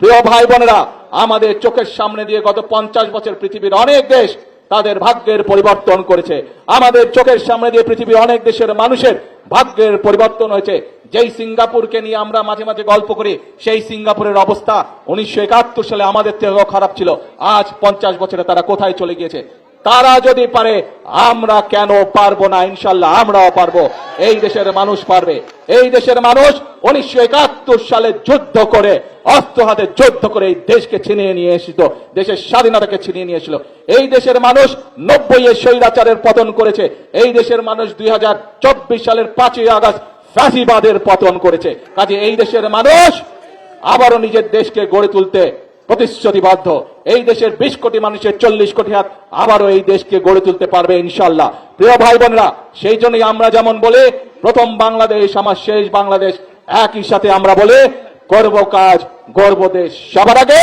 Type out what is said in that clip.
প্রিয় ভাই বোনেরা, আমাদের চোখের সামনে দিয়ে গত 50 বছর পৃথিবীর অনেক দেশ তাদের ভাগ্যের পরিবর্তন করেছে। আমাদের চোখের সামনে দিয়ে পৃথিবীর অনেক দেশের মানুষের ভাগ্যের পরিবর্তন হয়েছে। যেই সিঙ্গাপুরকে নিয়ে আমরা মাঝে মাঝে গল্প করি, সেই সিঙ্গাপুরের অবস্থা 1971 সালে আমাদের থেকেও খারাপ ছিল। আজ 50 বছরে তারা কোথায় চলে গিয়েছে? তারা যদি পারে, আমরা কেন পারবো না? ইনশাল্লাহ আমরাও পারবো। এই দেশের মানুষ পারবে। এই দেশের মানুষ 1971 সালে যুদ্ধ করে, অস্ত্র হাতে যুদ্ধ করে এই দেশকে ছিনিয়ে নিয়ে এসেছিল, দেশের স্বাধীনতাকে ছিনিয়ে নিয়ে এসেছিল। এই দেশের মানুষ 90-এ স্বৈরাচারের পতন করেছে। এই দেশের মানুষ 2024 সালের 5ই আগস্ট ফ্যাসিবাদের পতন করেছে। কাজে এই দেশের মানুষ আবারও নিজের দেশকে গড়ে তুলতে প্রতিশ্রুতিবদ্ধ। এই দেশের 20 কোটি মানুষের 40 কোটি হাত আবারও এই দেশকে গড়ে তুলতে পারবে ইনশাল্লাহ। প্রিয় ভাই বোনেরা, সেই জন্যই আমরা যেমন বলে প্রথম বাংলাদেশ আমার শেষ বাংলাদেশ, একই সাথে আমরা বলে করব কাজ গর্ব দেশ সবার আগে।